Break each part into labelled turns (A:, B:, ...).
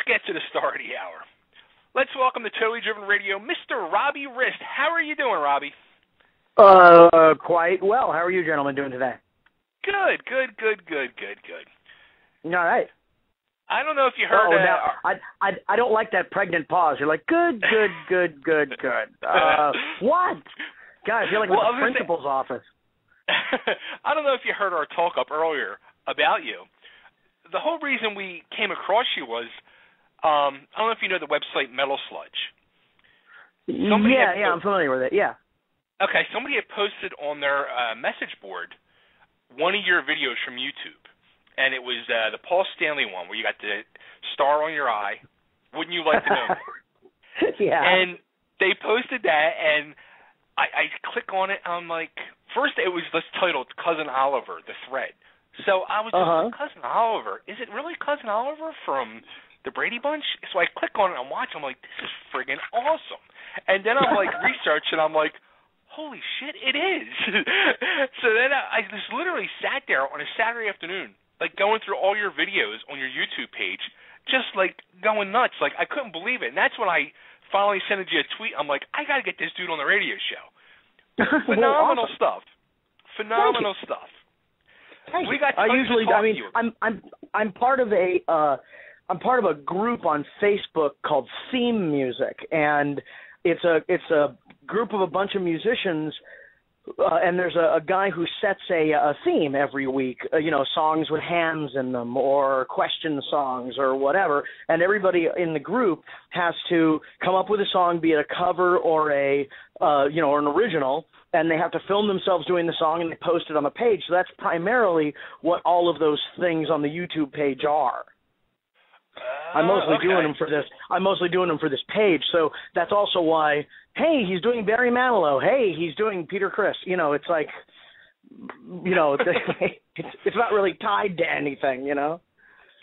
A: get to the star of the hour. Let's welcome to Totally Driven Radio, Mr. Robbie Rist. How are you doing, Robbie?
B: Quite well. How are you gentlemen doing today?
A: Good.
B: All right.
A: I don't know if you heard that.
B: I don't like that pregnant pause. You're like, good. What? God, I feel like I'm at the principal's office.
A: I don't know if you heard our talk up earlier about you. The whole reason we came across you was, I don't know if you know the website Metal Sludge.
B: I'm familiar with it, yeah.
A: Okay, somebody had posted on their message board one of your videos from YouTube, and it was the Paul Stanley one where you got the star on your eye. Wouldn't you like to know more?
B: Yeah.
A: And they posted that, and I click on it, and I'm like, first it was this titled Cousin Oliver, the thread. So I was just like, Cousin Oliver? Is it really Cousin Oliver from the Brady Bunch? So I click on it and watch. I'm like, this is friggin' awesome. And then I'm like, researching. I'm like, holy shit, it is. So then I just literally sat there on a Saturday afternoon, like going through all your videos on your YouTube page, just like going nuts. Like I couldn't believe it. And that's when I finally sent you a tweet. I'm like, I got to get this dude on the radio show. Phenomenal stuff. Phenomenal stuff. We got
B: I'm part of a group on Facebook called Theme Music, and it's a group of a bunch of musicians, and there's a guy who sets a theme every week, songs with hands in them or question songs or whatever, and everybody in the group has to come up with a song, be it a cover or or an original, and they have to film themselves doing the song and they post it on the page. So that's primarily what all of those things on the YouTube page are. I'm mostly doing them for this. I'm mostly doing them for this page. So that's also why. Hey, he's doing Barry Manilow. Hey, he's doing Peter Criss. It's like, it's not really tied to anything.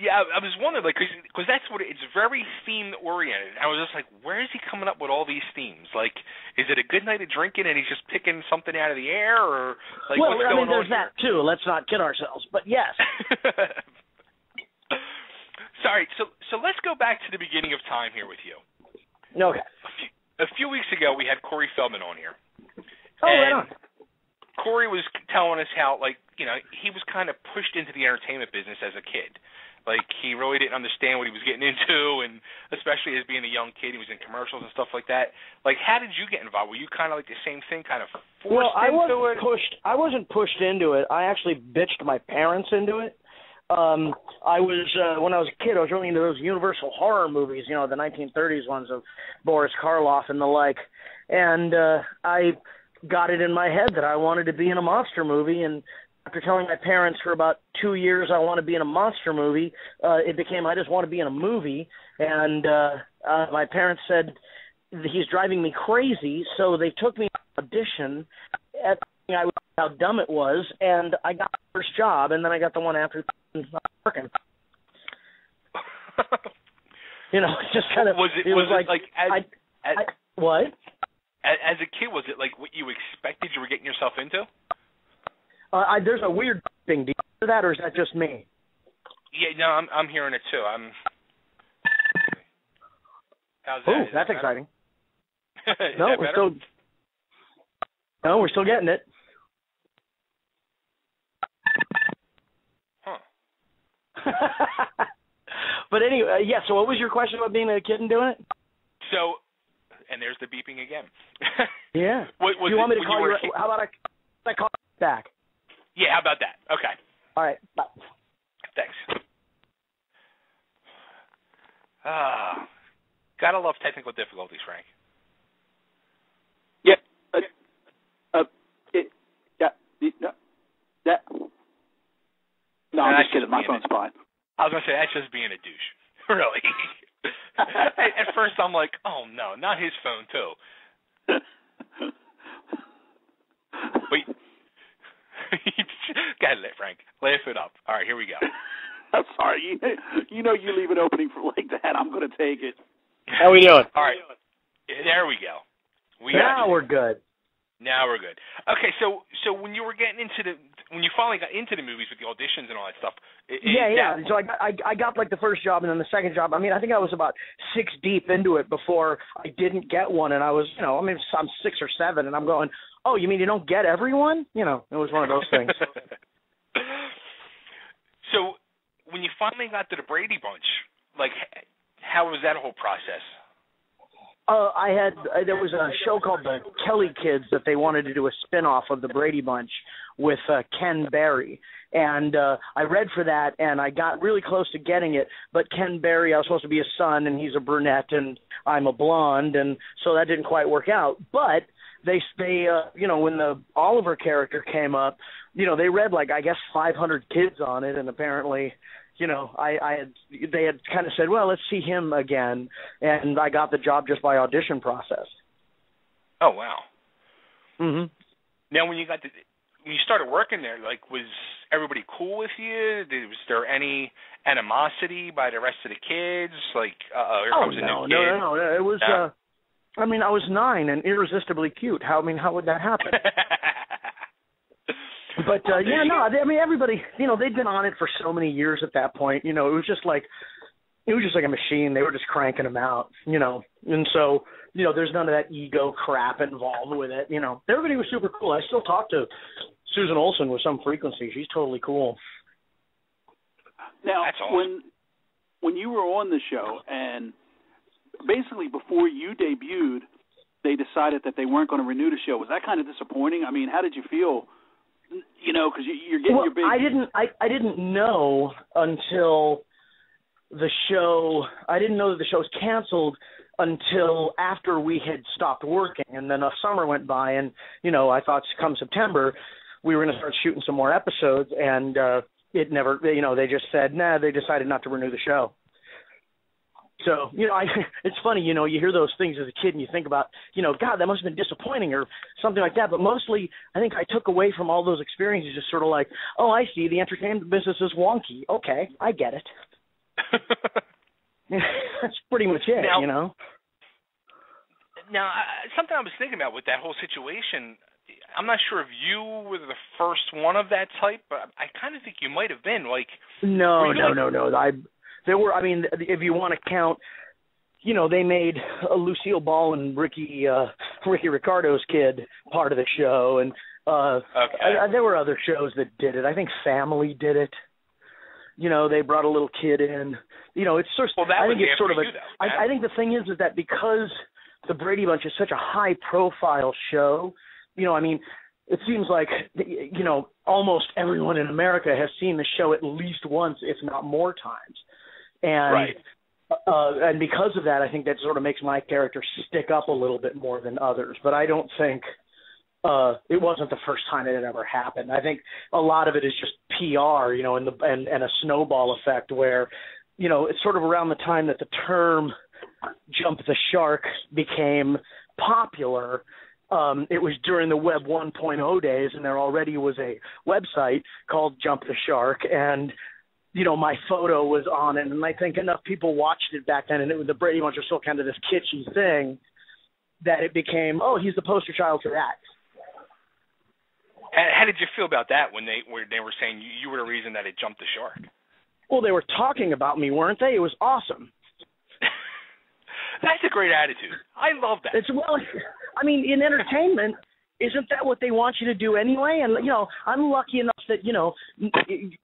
A: Yeah, I was wondering, because that's what it's very theme oriented. I was just like, where is he coming up with all these themes? Like, is it a good night of drinking and he's just picking something out of the air, or like what's going on?
B: There's that too. Let's not kid ourselves. But yes.
A: Sorry. So let's go back to the beginning of time here with you.
B: Okay.
A: A few weeks ago, we had Corey Feldman on here.
B: Right on.
A: Corey was telling us how, he was kind of pushed into the entertainment business as a kid. Like, he really didn't understand what he was getting into, and especially as being a young kid, he was in commercials and stuff like that. Like, how did you get involved? Were you kind of like the same thing, kind of forced into it?
B: I wasn't pushed into it. I actually bitched my parents into it. I was when I was a kid, I was really into those Universal horror movies, the 1930s ones of Boris Karloff and the like. And I got it in my head that I wanted to be in a monster movie, and after telling my parents for about 2 years I want to be in a monster movie, it became I just want to be in a movie. And my parents said he's driving me crazy, so they took me to audition at how dumb it was, and I got the first job, and then I got the one after not working. It's just kind of what?
A: As a kid, was it like what you expected you were getting yourself into?
B: There's a weird thing. Do you hear that, or is that just me?
A: Yeah, no, I'm hearing it too. How's that?
B: Oh, that's exciting.
A: No,
B: we're still getting it.
A: Huh.
B: But anyway, yeah. So, what was your question about being a kid and doing it?
A: So, and there's the beeping again.
B: Yeah. Do you want me to call you? How about I call you back?
A: Yeah, how about that? Okay.
B: All right. Bye.
A: Thanks. Gotta love technical difficulties, Frank.
C: Yeah. No, I'm just kidding. My phone's fine.
A: I was going to say, that's just being a douche. Really. At first, I'm like, oh, no, not his phone, too. Wait. Go ahead, Frank. Laugh it up. All right, here we go.
C: I'm sorry. You leave an opening for like that. I'm going to take it.
B: How we doing?
A: All right. There we go.
B: Now we're good.
A: Now we're good. Okay, so when you were getting into when you finally got into the movies with the auditions and all that stuff.
B: Yeah. So I got like the first job and then the second job. I mean, I think I was about 6 deep into it before I didn't get one, and I was, I'm 6 or 7, and I'm going, oh, you mean you don't get everyone? It was one of those things.
A: So when you finally got to the Brady Bunch, like, how was that whole process?
B: There was a show called the Kelly Kids that they wanted to do a spin-off of the Brady Bunch with Ken Berry. And I read for that, and I got really close to getting it. But Ken Berry, I was supposed to be his son, and he's a brunette, and I'm a blonde, and so that didn't quite work out. But they when the Oliver character came up, they read, like, I guess 500 kids on it, and apparently – they had kind of said, well, let's see him again, and I got the job just by audition process.
A: Oh, wow.
B: Mhm.
A: Now, when you started working there, like, was everybody cool with you? Was there any animosity by the rest of the kids? Like, here comes a new kid?
B: No. It was. I was 9 and irresistibly cute. How would that happen? But everybody, they'd been on it for so many years at that point. It was just like a machine. They were just cranking them out, and so there's none of that ego crap involved with it. Everybody was super cool. I still talk to Susan Olsen with some frequency. She's totally cool.
C: Now,
A: that's awesome.
C: when you were on the show, and basically before you debuted, they decided that they weren't going to renew the show. Was that kind of disappointing? I mean, how did you feel? Because you're getting your big.
B: I didn't know until the show. I didn't know that the show was canceled until after we had stopped working, and then a summer went by, and I thought come September we were going to start shooting some more episodes, and it never. They just said nah. They decided not to renew the show. So, it's funny, you hear those things as a kid and you think about, God, that must have been disappointing or something like that. But mostly, I think I took away from all those experiences just sort of like, oh, I see, the entertainment business is wonky. Okay, I get it. That's pretty much it,
A: Now, something I was thinking about with that whole situation, I'm not sure if you were the first one of that type, but I kind of think you might have been. Like,
B: No. There were, if you want to count, they made Lucille Ball and Ricky Ricardo's kid part of the show, and there were other shows that did it. I think Family did it. They brought a little kid in. It's sort of.
A: Well, that
B: I think
A: was
B: it's sort of a.
A: you, though,
B: I think the thing is that because the Brady Bunch is such a high-profile show, it seems like, almost everyone in America has seen the show at least once, if not more times. And
A: right.
B: And because of that, I think that sort of makes my character stick up a little bit more than others. But I don't think it wasn't the first time it had ever happened. I think a lot of it is just PR, and a snowball effect where, it's sort of around the time that the term jump the shark became popular. It was during the Web 1.0 days, and there already was a website called Jump the Shark, and my photo was on it, and I think enough people watched it back then, and the Brady Bunch was still kind of this kitschy thing that it became, oh, he's the poster child for that.
A: How did you feel about that when they were saying you were the reason that it jumped the shark?
B: Well, they were talking about me, weren't they? It was awesome.
A: That's a great attitude. I love that.
B: In entertainment, isn't that what they want you to do anyway? And, I'm lucky enough that,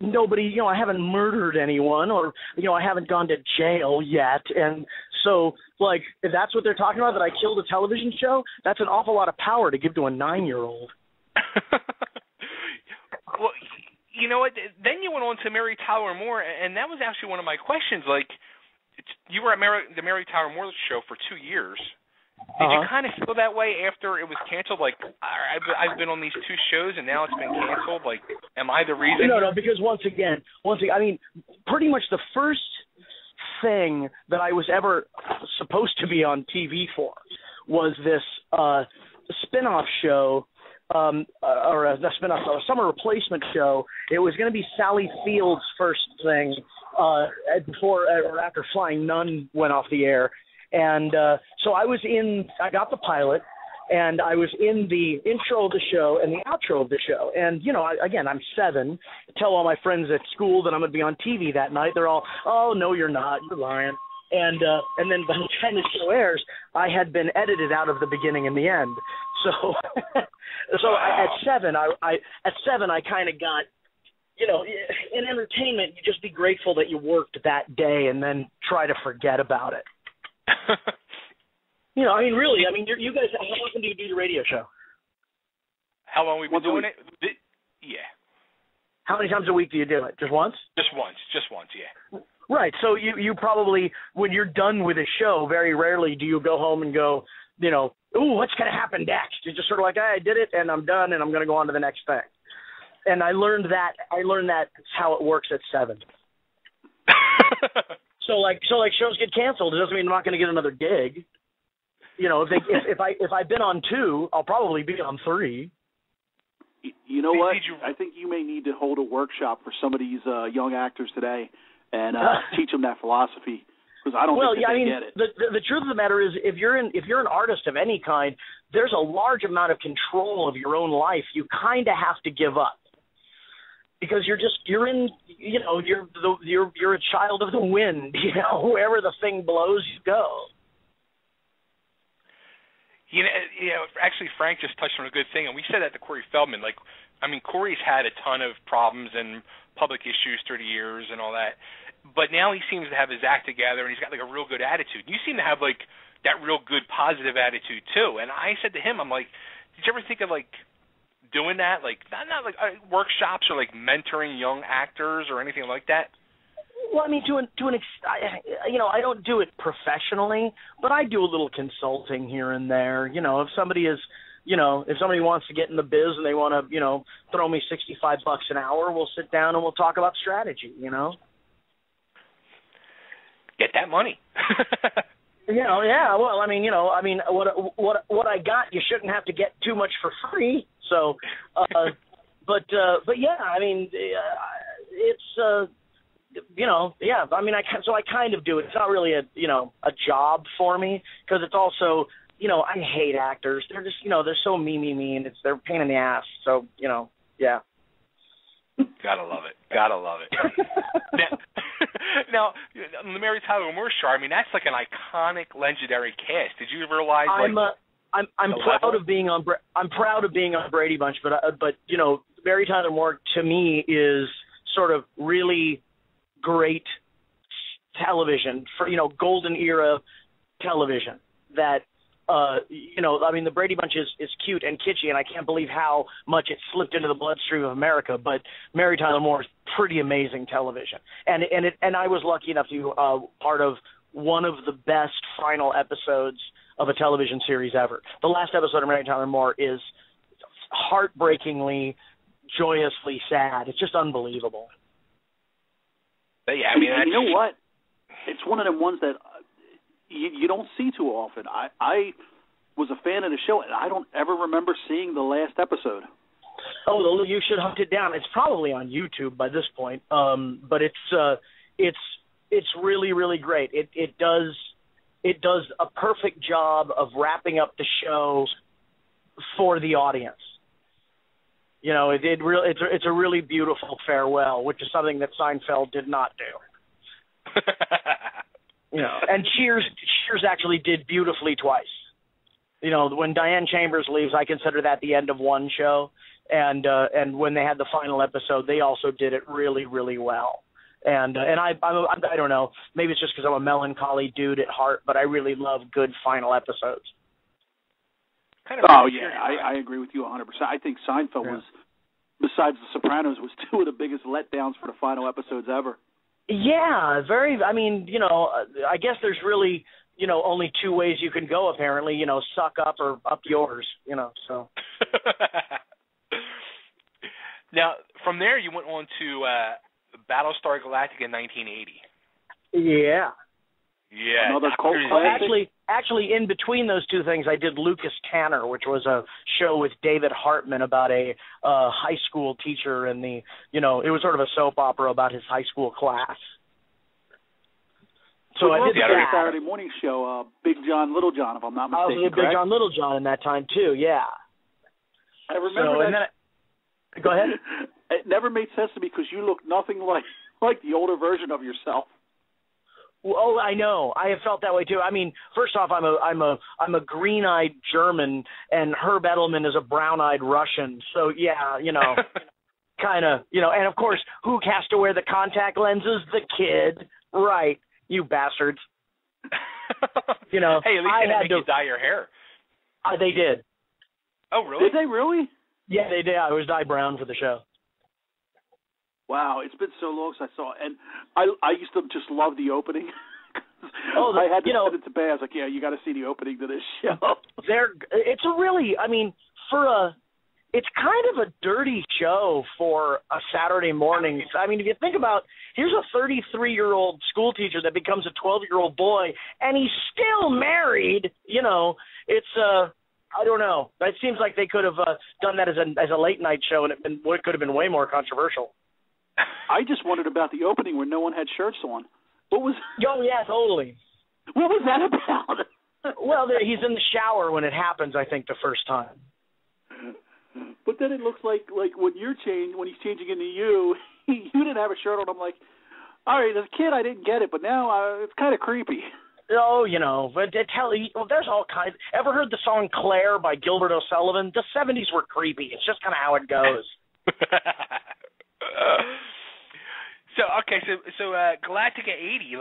B: nobody, I haven't murdered anyone or, I haven't gone to jail yet. And so, like, if that's what they're talking about, that I killed a television show, that's an awful lot of power to give to a 9-year-old.
A: Well, you know what? Then you went on to Mary Tyler Moore, and that was actually one of my questions. Like, you were at the Mary Tyler Moore show for 2 years. Did you kind of feel that way after it was canceled? Like, I've been on these 2 shows, and now it's been canceled. Like, am I the reason?
B: No, because once again, pretty much the first thing that I was ever supposed to be on TV for was this spin-off show, or a spin-off, a summer replacement show. It was going to be Sally Field's first thing before or after Flying Nun went off the air. And so I got the pilot, and I was in the intro of the show and the outro of the show. And, you know, I'm 7. Tell all my friends at school that I'm going to be on TV that night. They're all, oh, no, you're not. You're lying. And then by the time the show airs, I had been edited out of the beginning and the end. So at 7, I kind of got, you know, in entertainment, you just be grateful that you worked that day and then try to forget about it. You know, I mean, really, I mean, you guys, how often do you do your radio show?
A: How long we've been doing it? Yeah.
B: How many times a week do you do it? Just once?
A: Just once, yeah.
B: Right. So you probably, when you're done with a show, very rarely do you go home and go, you know, ooh, what's going to happen next? You're just sort of like, I did it and I'm done and I'm going to go on to the next thing. And I learned that how it works at 7. So like shows get canceled. It doesn't mean I'm not going to get another gig. You know, if I've been on 2, I'll probably be on 3.
C: You know what? I think you may need to hold a workshop for some of these young actors today and teach them that philosophy, because I don't think they get it. The truth of the matter is, if you're an artist of any kind, there's a large amount of control of your own life you kind of have to give up. Because you're a child of the wind, you know, wherever the thing blows, you go.
A: You know, actually, Frank just touched on a good thing, and we said that to Corey Feldman. Like, I mean, Corey's had a ton of problems and public issues through the years and all that, but now he seems to have his act together, and he's got like a real good attitude. You seem to have like that real good positive attitude too. And I said to him, I'm like, did you ever think of like doing that, like not like workshops or like mentoring young actors or anything like that?
B: Well, I mean, I don't do it professionally, but I do a little consulting here and there. You know, if somebody wants to get in the biz and they want to, you know, throw me $65 an hour, we'll sit down and we'll talk about strategy. You know,
A: get that money.
B: You know, yeah. Well, I mean, what I got, you shouldn't have to get too much for free. So, but yeah, I mean, it's. You know, yeah. I mean, I kind of do it. It's not really a job for me, because it's also, you know, I hate actors. They're just, you know, they're so mean. They're a pain in the ass. So, you know, yeah.
A: Gotta love it. Now, the Mary Tyler Moore Show, I mean, that's like an iconic, legendary cast. Did you realize?
B: I'm proud of being on. I'm proud of being on Brady Bunch, but you know, Mary Tyler Moore to me is sort of really great television, for, you know, golden era television that, you know, I mean, the Brady Bunch is cute and kitschy, and I can't believe how much it slipped into the bloodstream of America, but Mary Tyler Moore is pretty amazing television. And I was lucky enough to be part of one of the best final episodes of a television series ever. The last episode of Mary Tyler Moore is heartbreakingly, joyously sad. It's just unbelievable.
A: But yeah, I mean,
C: you know what? It's one of them ones that you don't see too often. I was a fan of the show, and I don't ever remember seeing the last episode.
B: Oh, you should hunt it down. It's probably on YouTube by this point. But it's really, really great. It does a perfect job of wrapping up the show for the audience. You know, it's a really beautiful farewell, which is something that Seinfeld did not do. You know, and Cheers actually did beautifully twice. You know, when Diane Chambers leaves, I consider that the end of one show, and when they had the final episode, they also did it really, really well. And I don't know, maybe it's just because I'm a melancholy dude at heart, but I really love good final episodes.
C: I agree with you 100%. I think Seinfeld was, besides The Sopranos, was two of the biggest letdowns for the final episodes ever.
B: Yeah, very. I mean, you know, I guess there's really, you know, only two ways you can go, apparently. You know, suck up or up yours. You know, so.
A: Now, from there, you went on to Battlestar Galactica in 1980.
B: Yeah.
A: Yeah.
C: Another cult classic.
B: Actually, in between those two things, I did Lucas Tanner, which was a show with David Hartman about a high school teacher, and it was sort of a soap opera about his high school class. So I did
C: the Saturday morning show, Big John, Little John, if I'm not mistaken.
B: I was with Big John, Little John in that time too. Yeah.
C: I remember that.
B: Go ahead.
C: It never made sense to me because you look nothing like the older version of yourself.
B: Oh, I know. I have felt that way too. I mean, first off, I'm a green-eyed German, and Herb Edelman is a brown-eyed Russian. So yeah, kind of, And of course, who has to wear the contact lenses? The kid, right? You bastards.
A: Hey, at least they didn't make you dye your hair.
B: They did.
A: Oh, really?
C: Did they really?
B: Yeah, they did. I was dyed brown for the show.
C: Wow, it's been so long since I saw it. And I used to just love the opening. I had to send it to Bay. I was like, yeah, you got to see the opening to this show.
B: It's a really, it's kind of a dirty show for a Saturday morning. I mean, if you think about, here's a 33-year-old school teacher that becomes a 12-year-old boy, and he's still married. It's I don't know. It seems like they could have done that as a late night show, and it could have been way more controversial.
C: I just wondered about the opening where no one had shirts on. What was?
B: Oh yeah, totally.
C: What was that about?
B: Well, he's in the shower when it happens. I think the first time.
C: But then it looks like when he's changing into you, you didn't have a shirt on. I'm like, all right, as a kid I didn't get it, but now it's kind of creepy.
B: Oh, but there's all kinds. Ever heard the song Claire by Gilbert O'Sullivan? The 70s were creepy. It's just kind of how it goes.
A: So Galactica 80,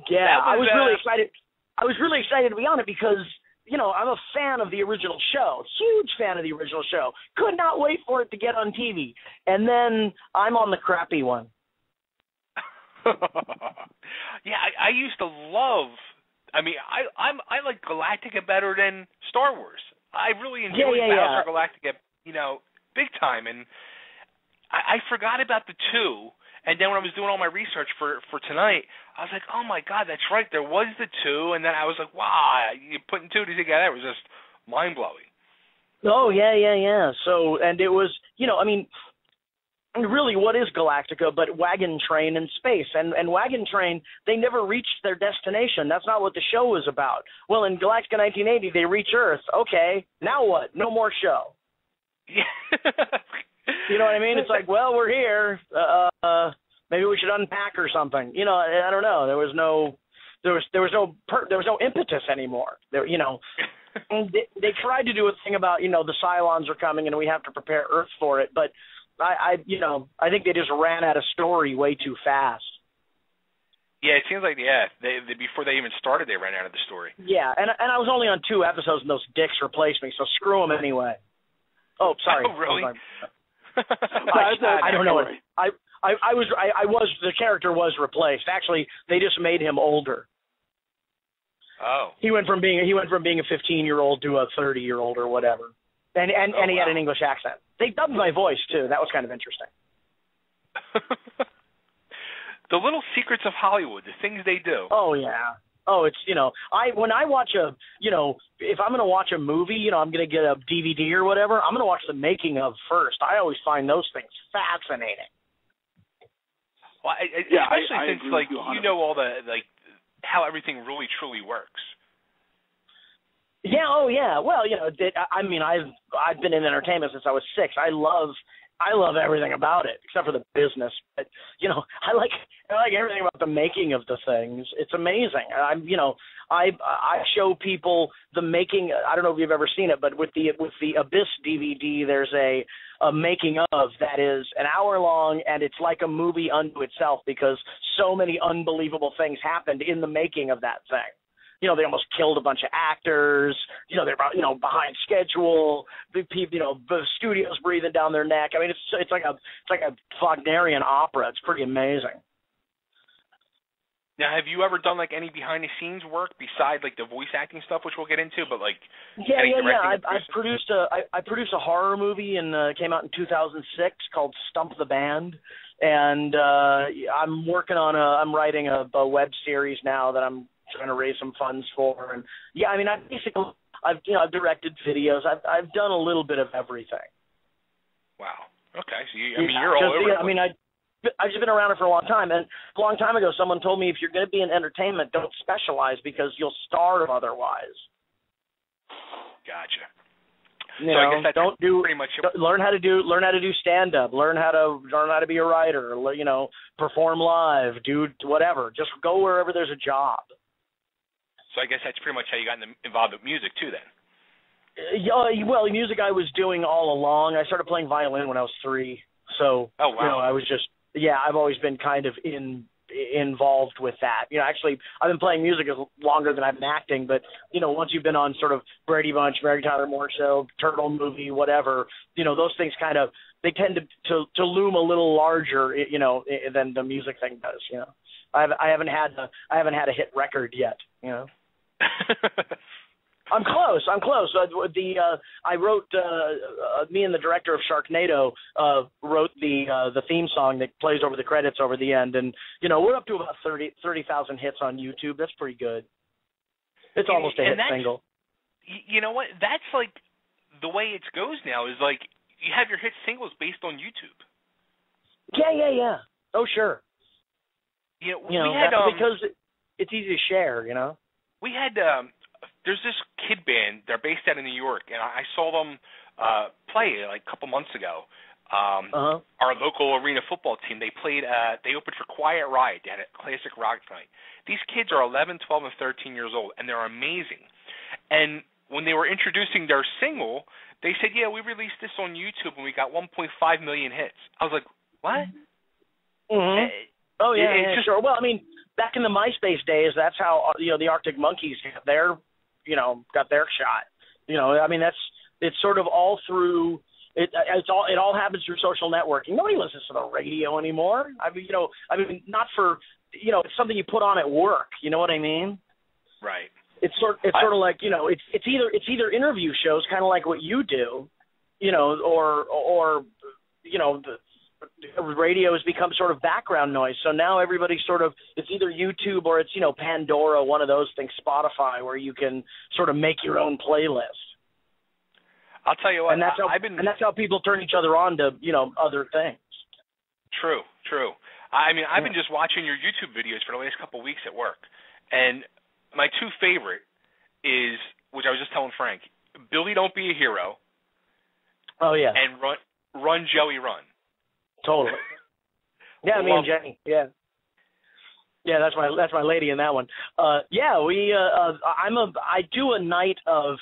B: yeah, I was really excited. I was really excited to be on it because I'm a fan of the original show, huge fan of the original show. Could not wait for it to get on TV, and then I'm on the crappy one.
A: Yeah, I used to love. I like Galactica better than Star Wars. I really enjoyed Battlestar Galactica, big time, and I forgot about the two, and then when I was doing all my research for tonight, I was like, oh my God, that's right, there was the two, and then I was like, wow, you putting two together, it was just mind-blowing.
B: Oh, yeah. So, and it was, really, what is Galactica but Wagon Train in space? And Wagon Train, they never reached their destination. That's not what the show was about. Well, in Galactica 1980, they reach Earth. Okay, now what? No more show.
A: Yeah.
B: You know what I mean? It's like, well, we're here. Maybe we should unpack or something. I don't know. There was no impetus anymore. And they tried to do a thing about the Cylons are coming and we have to prepare Earth for it, but I think they just ran out of story way too fast.
A: Yeah, it seems like they before they even started, they ran out of the story.
B: Yeah, and I was only on 2 episodes and those dicks replaced me, so screw them anyway. Oh, sorry.
A: Oh, really?
B: I don't know. The character was replaced. Actually, they just made him older.
A: Oh.
B: He went from being a 15-year-old to a 30-year-old or whatever. And he had an English accent. They dubbed my voice too. That was kind of interesting.
A: The little secrets of Hollywood, the things they do.
B: Oh yeah. Oh, it's when I watch if I'm going to watch a movie, I'm going to get a DVD or whatever, I'm going to watch the making of first. I always find those things fascinating.
A: Well, especially since all the how everything really truly works.
B: Yeah. Oh yeah. Well, I've been in entertainment since I was 6. I love everything about it except for the business. But I like everything about the making of the things. It's amazing. I show people the making. I don't know if you've ever seen it, but with the Abyss DVD, there's a making of that is an hour long, and it's like a movie unto itself because so many unbelievable things happened in the making of that thing. They almost killed a bunch of actors. They're behind schedule. The studio's breathing down their neck. I mean, it's like a Wagnerian opera. It's pretty amazing.
A: Now, have you ever done any behind the scenes work besides the voice acting stuff, which we'll get into? But
B: yeah. I produced a horror movie and came out in 2006 called Stump the Band, and I'm writing a web series now that I'm trying to raise some funds for, and I've directed videos. I've done a little bit of everything.
A: Wow. Okay. So you're all over.
B: just been around it for a long time. And a long time ago, someone told me if you're going to be in entertainment, don't specialize because you'll starve otherwise.
A: Gotcha.
B: You know,
A: I guess that's pretty much
B: learn how to do stand up, learn how to be a writer, you know, perform live, do whatever. Just go wherever there's a job.
A: So I guess that's pretty much how you got involved with music too, then.
B: Well, music I was doing all along. I started playing violin when I was 3. So,
A: oh, wow.
B: You know, I was just, I've always been kind of involved with that. You know, actually, I've been playing music longer than I've been acting, but, you know, once you've been on sort of Brady Bunch, Mary Tyler Moore Show, Turtle Movie, whatever, you know, those things kind of, they tend to loom a little larger, you know, than the music thing does, you know. I haven't had a hit record yet, you know. I'm close. I wrote. Me and the director of Sharknado wrote the theme song that plays over the credits over the end, and you know we're up to about 30,000 hits on YouTube. That's pretty good. It's almost a hit single.
A: You know what? That's like the way it goes now. Is like you have your hit singles based on YouTube.
B: Yeah. Oh sure.
A: You know, we had
B: because it's easy to share. You know.
A: We had there's this kid band. They're based out in New York, and I saw them play like a couple months ago. Our local arena football team. They played. They opened for Quiet Riot. They had a classic rock night. These kids are 11, 12, and 13 years old, and they're amazing. And when they were introducing their single, they said, "Yeah, we released this on YouTube, and we got 1.5 million hits." I was like, "What?"
B: Mm-hmm. Sure. Well, I mean, back in the MySpace days, that's how the Arctic Monkeys got their shot. You know, I mean, it's sort of all through. It all happens through social networking. Nobody listens to the radio anymore. I mean, not for it's something you put on at work. You know what I mean?
A: Right.
B: It's sort of like it's either interview shows, kind of like what you do, or the radio has become sort of background noise. So now everybody's it's either YouTube or it's, Pandora, one of those things, Spotify, where you can sort of make your own playlist.
A: I'll tell you what,
B: and that's how people turn each other on to, other things.
A: True. I mean, I've been just watching your YouTube videos for the last couple of weeks at work. And my two favorite is, which I was just telling Frank, Billy Don't Be a Hero.
B: Oh, yeah.
A: And Run Joey Run.
B: Totally. Yeah, me and Jenny. Yeah. Yeah, that's my lady in that one. I do a night of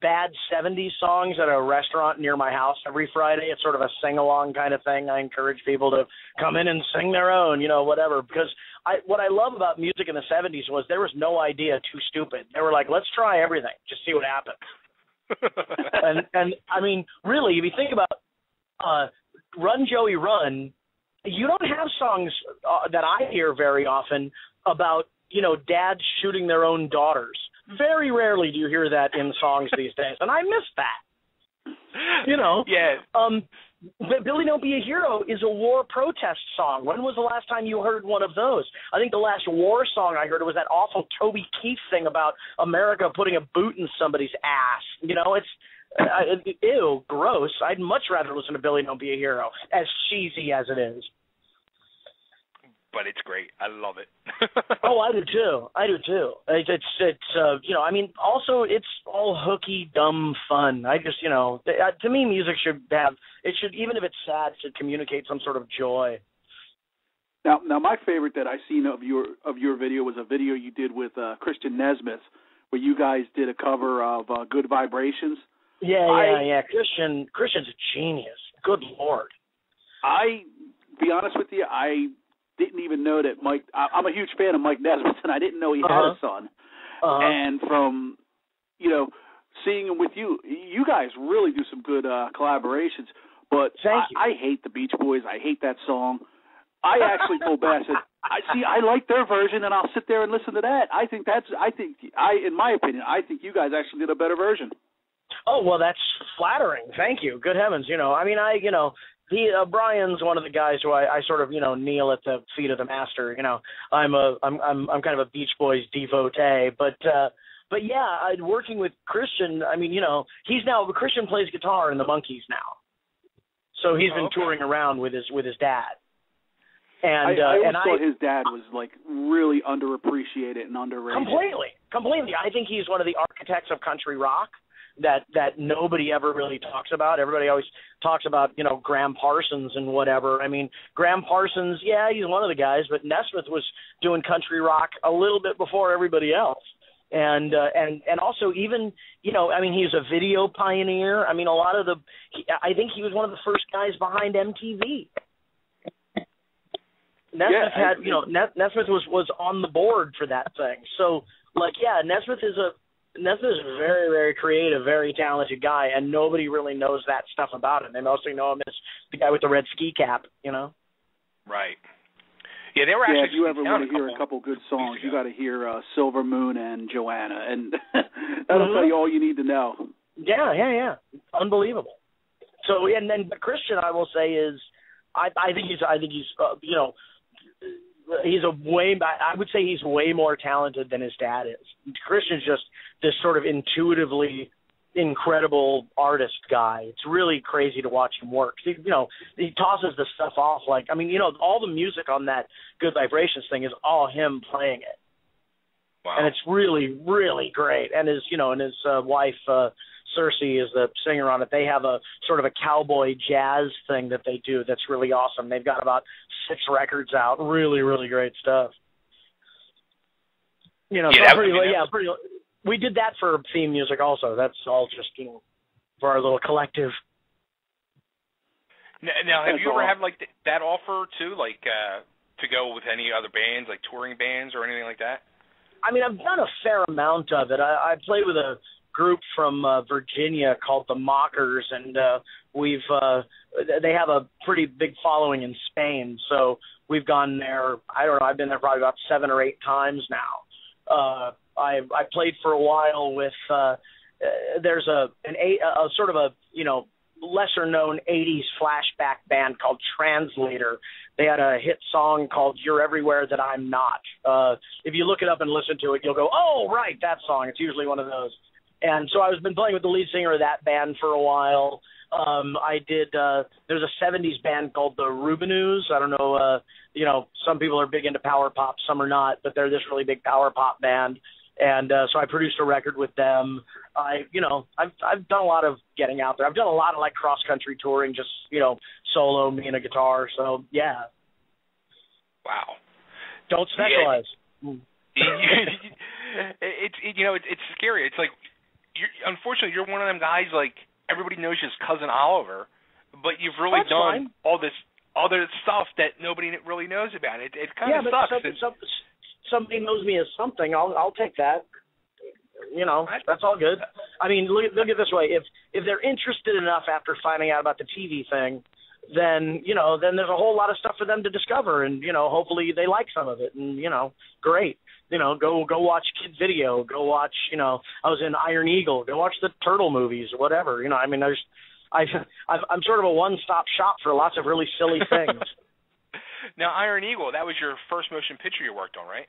B: bad 70s songs at a restaurant near my house every Friday. It's sort of a sing-along kind of thing. I encourage people to come in and sing their own, whatever. Because what I love about music in the 70s was there was no idea too stupid. They were like, let's try everything, just see what happens. and I mean, really, if you think about Run Joey Run, you don't have songs that I hear very often about, dads shooting their own daughters. Very rarely do you hear that in songs these days, and I miss that.
A: Yeah.
B: Billy Don't Be a Hero is a war protest song. When was the last time you heard one of those? I think the last war song I heard was that awful Toby Keith thing about America putting a boot in somebody's ass. It's ew, gross. I'd much rather listen to Billy Don't Be a Hero, as cheesy as it is.
A: But it's great. I love it.
B: Oh, I do too. I mean, also it's all hooky, dumb fun. I just, to me, music should even if it's sad, should communicate some sort of joy.
C: Now, my favorite that I seen of your video was a video you did with Christian Nesmith, where you guys did a cover of Good Vibrations.
B: Yeah. Christian's a genius. Good Lord.
C: Be honest with you, I didn't even know that Mike. I'm a huge fan of Mike Nesmith, and I didn't know he had a son. And from seeing him with you, you guys really do some good collaborations. But I hate the Beach Boys. I hate that song. I actually told Bass that I like their version, and I'll sit there and listen to that. In my opinion, I think you guys actually did a better version.
B: Oh, well, that's flattering. Thank you. Good heavens. Brian's one of the guys who I sort of, kneel at the feet of the master. I'm kind of a Beach Boys devotee, but yeah, working with Christian, I mean, Christian plays guitar in the Monkees now. So he's been touring around with his dad. And
C: I always thought his dad was like really underappreciated and underrated.
B: Completely. I think he's one of the architects of country rock that nobody ever really talks about. Everybody always talks about, Graham Parsons and whatever. I mean, Graham Parsons, yeah, he's one of the guys, but Nesmith was doing country rock a little bit before everybody else. And also even, he's a video pioneer. I mean, I think he was one of the first guys behind MTV. Nesmith was on the board for that thing. So, Nesmith is a very, very creative, very talented guy, and nobody really knows that stuff about him. They mostly know him as the guy with the red ski cap,
A: Right. Yeah, they were actually.
C: If you ever want to hear a couple good songs, you got to hear Silver Moon and Joanna, and that'll tell you all you need to know.
B: Yeah. Unbelievable. So, and then Christian, I will say, is I think he's I would say he's way more talented than his dad is. Christian's just this sort of intuitively incredible artist guy. It's really crazy to watch him work. He tosses the stuff off all the music on that Good Vibrations thing is all him playing it.
A: Wow.
B: And it's really, really great. And his wife, Cersei, is the singer on it. They have a sort of a cowboy jazz thing that they do that's really awesome. They've got about 6 records out. Really, really great stuff. We did that for theme music also. That's all just, for our little collective.
A: Now have you ever had that offer too, to go with any other bands, like touring bands or anything like that?
B: I mean, I've done a fair amount of it. I play with a group from Virginia called the Mockers, and they have a pretty big following in Spain. So we've gone there. I don't know. I've been there probably about 7 or 8 times now. I played for a while with. There's a sort of a lesser known 80s flashback band called Translator. They had a hit song called You're Everywhere That I'm Not. If you look it up and listen to it, you'll go, oh, right, that song. It's usually one of those. And so I've been playing with the lead singer of that band for a while. I did, there's a 70s band called the Rubinoos. I don't know, some people are big into power pop, some are not, but they're this really big power pop band. And so I produced a record with them. I've done a lot of getting out there. I've done a lot of cross-country touring, just, solo, me and a guitar. So, yeah.
A: Wow.
B: Don't specialize.
A: It's scary. It's like, unfortunately, you're one of them guys, everybody knows you as Cousin Oliver, but you've really done all this other stuff that nobody really knows about. It kind of sucks. Somebody knows me as something, I'll take that.
B: That's all good. I mean, look at it this way. If they're interested enough after finding out about the TV thing, then there's a whole lot of stuff for them to discover, and hopefully they like some of it, and great. Go watch Kid Video. Go watch. I was in Iron Eagle. Go watch the Turtle movies or whatever. I'm sort of a one-stop shop for lots of really silly things.
A: Now, Iron Eagle, that was your first motion picture you worked on, right?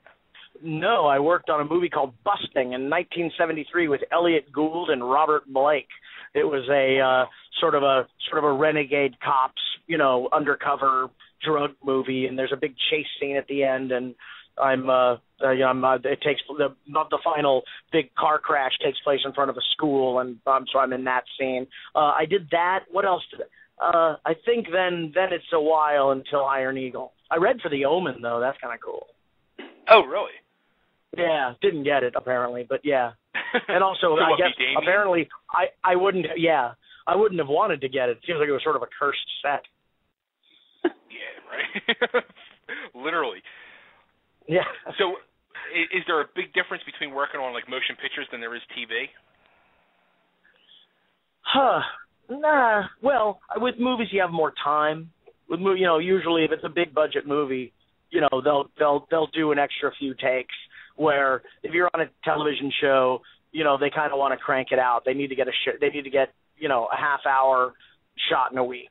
B: No, I worked on a movie called Busting in 1973 with Elliot Gould and Robert Blake. It was a sort of a renegade cops, undercover drug movie, and there's a big chase scene at the end, and it takes the final big car crash takes place in front of a school, and so I'm in that scene. I did that. What else did I think then it's a while until Iron Eagle. I read for The Omen, though. That's kind of cool.
A: Oh, really?
B: Yeah, didn't get it, apparently, but yeah. And also, I guess, apparently, I wouldn't have wanted to get it. It seems like it was sort of a cursed set.
A: Yeah, right. Literally.
B: Yeah.
A: So, is there a big difference between working on, motion pictures than there is TV?
B: Nah. Well, with movies you have more time. With usually if it's a big budget movie, they'll do an extra few takes. Where if you're on a television show, they kind of want to crank it out. They need to get a half hour shot in a week.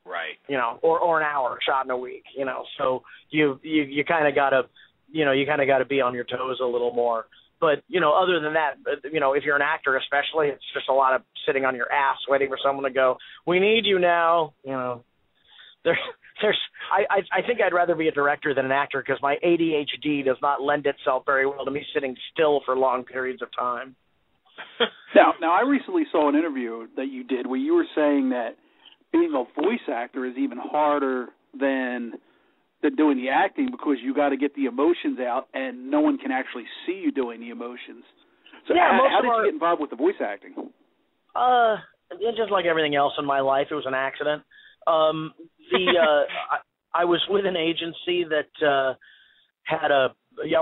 A: Right.
B: Or an hour shot in a week. So you kind of gotta be on your toes a little more. But, other than that, if you're an actor especially, it's just a lot of sitting on your ass waiting for someone to go, we need you now. I think I'd rather be a director than an actor because my ADHD does not lend itself very well to me sitting still for long periods of time.
C: Now, I recently saw an interview that you did where you were saying that being a voice actor is even harder than doing the acting because you got to get the emotions out and no one can actually see you doing the emotions. So how did you get involved with the voice acting?
B: Just like everything else in my life, it was an accident. I was with an agency that had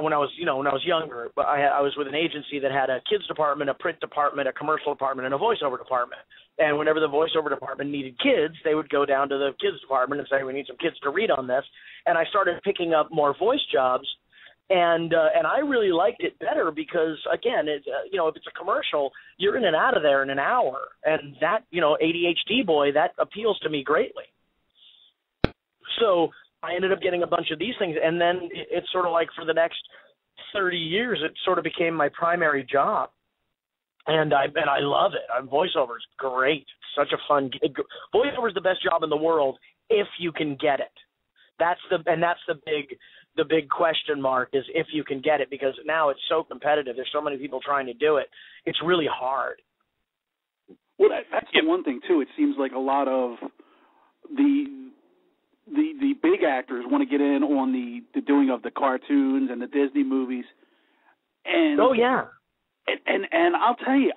B: when I was younger, but I was with an agency that had a kids department, a print department, a commercial department, and a voiceover department. And whenever the voiceover department needed kids, they would go down to the kids department and say, we need some kids to read on this. And I started picking up more voice jobs. And I really liked it better because, again, if it's a commercial, you're in and out of there in an hour. And that, ADHD boy, that appeals to me greatly. So I ended up getting a bunch of these things. And then it's sort of like for the next 30 years, it sort of became my primary job. And I love it. Voiceover is great. It's such a fun gig. Voiceover is the best job in the world if you can get it. That's the big question mark is if you can get it, because now it's so competitive. There's so many people trying to do it. It's really hard.
C: Well, that's the one thing too. It seems like a lot of the big actors want to get in on the doing of the cartoons and the Disney movies. And
B: oh yeah.
C: And I'll tell you,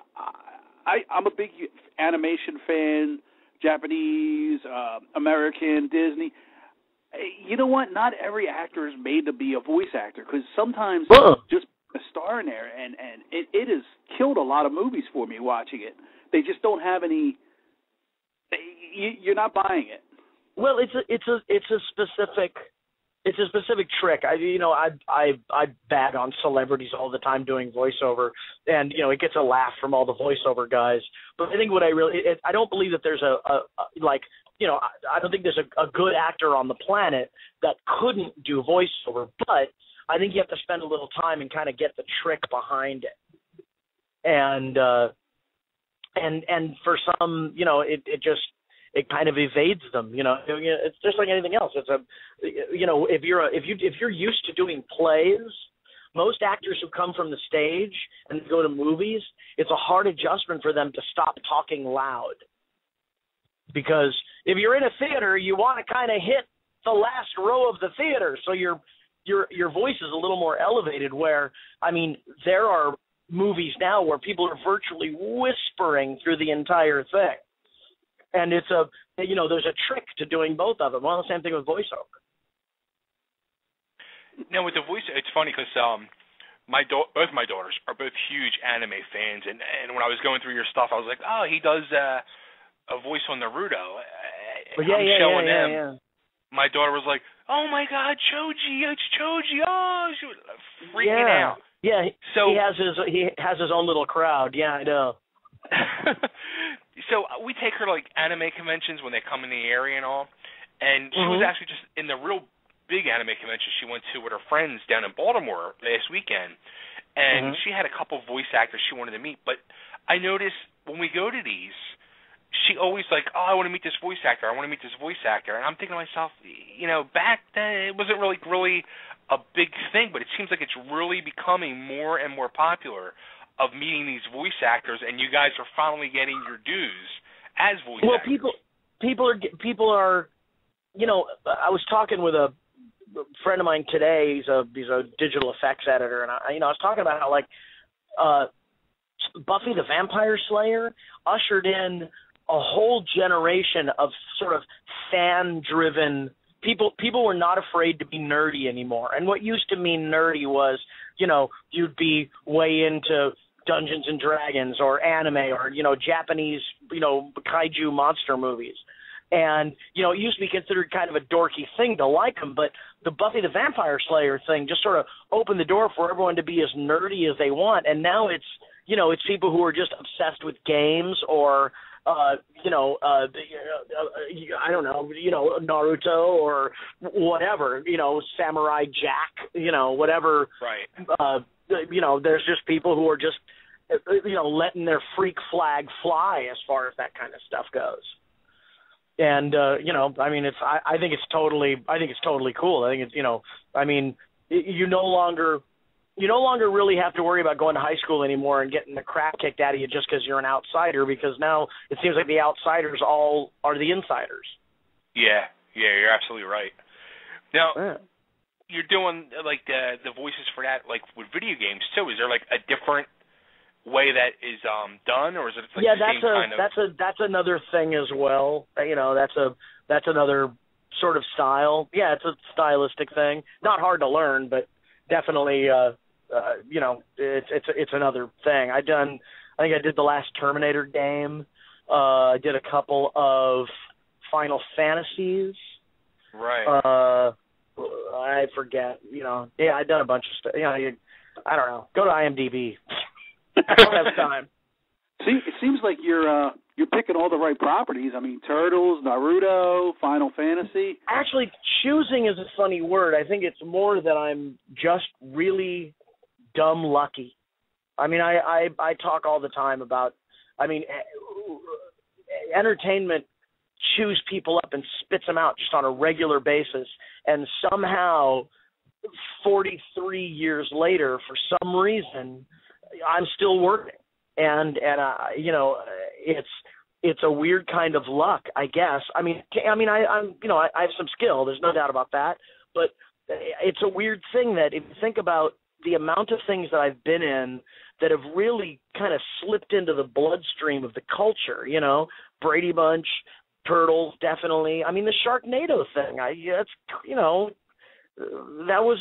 C: I'm a big animation fan, Japanese, American, Disney. You know what? Not every actor is made to be a voice actor because sometimes just a star in there, and it has killed a lot of movies for me watching it. They just don't have any. You're not buying it.
B: Well, it's a specific trick. I bag on celebrities all the time doing voiceover, and it gets a laugh from all the voiceover guys. But I think I don't believe that there's I don't think there's a good actor on the planet that couldn't do voiceover, but I think you have to spend a little time and kind of get the trick behind it. And for some, it kind of evades them. It's just like anything else. It's if you're used to doing plays, most actors who come from the stage and go to movies, it's a hard adjustment for them to stop talking loud. Because if you're in a theater, you want to kind of hit the last row of the theater, so your voice is a little more elevated. Where, there are movies now where people are virtually whispering through the entire thing, and it's there's a trick to doing both of them. Well, the same thing with voiceover.
A: Now with the voice, it's funny because both my daughters are both huge anime fans, and when I was going through your stuff, I was like, oh, he does a voice on Naruto. I'm showing them. Yeah. My daughter was like, "Oh my God, Choji! It's Choji!" Oh, she was freaking out.
B: Yeah. So he has his own little crowd. Yeah, I know.
A: So we take her to like anime conventions when they come in the area and all. And she was actually just in the real big anime convention she went to with her friends down in Baltimore last weekend. And she had a couple voice actors she wanted to meet. But I noticed when we go to these, she always like, oh, I want to meet this voice actor. I want to meet this voice actor. And I'm thinking to myself, back then it wasn't really a big thing, but it seems like it's really becoming more and more popular of meeting these voice actors, and you guys are finally getting your dues as voice actors. Well,
B: people are, I was talking with a friend of mine today. He's a digital effects editor, and I was talking about how like Buffy the Vampire Slayer ushered in a whole generation of sort of fan-driven people. People were not afraid to be nerdy anymore. And what used to mean nerdy was, you'd be way into Dungeons and Dragons or anime or, Japanese, kaiju monster movies. And, it used to be considered kind of a dorky thing to like them, but the Buffy the Vampire Slayer thing just sort of opened the door for everyone to be as nerdy as they want. And now it's people who are just obsessed with games or, I don't know, Naruto or whatever, Samurai Jack, whatever.
A: Right.
B: There's just people who are just, letting their freak flag fly as far as that kind of stuff goes. And I mean, I think it's totally cool. I think it's, I mean, you no longer really have to worry about going to high school anymore and getting the crap kicked out of you just because you're an outsider, because now it seems like the outsiders all are the insiders.
A: Yeah, you're absolutely right. Now, you're doing like the voices for that, like with video games too. Is there like a different way that is done, or is it like the same kind of?
B: That's another thing as well. That's another sort of style. Yeah, it's a stylistic thing. Not hard to learn, but definitely it's another thing. I think I did the last Terminator game. I did a couple of Final Fantasies.
A: Right.
B: I forget. I've done a bunch of stuff. I don't know. Go to IMDb. I don't have time.
C: See, it seems like you're picking all the right properties. I mean, Turtles, Naruto, Final Fantasy.
B: Actually, choosing is a funny word. I think it's more that I'm just really dumb lucky. I mean, I talk all the time about, I mean, entertainment chews people up and spits them out just on a regular basis, and somehow 43 years later, for some reason, I'm still working, and it's a weird kind of luck, I guess. I have some skill. There's no doubt about that, but it's a weird thing that if you think about the amount of things that I've been in that have really kind of slipped into the bloodstream of the culture. Brady Bunch, Turtles, definitely. I mean, the Sharknado thing. That was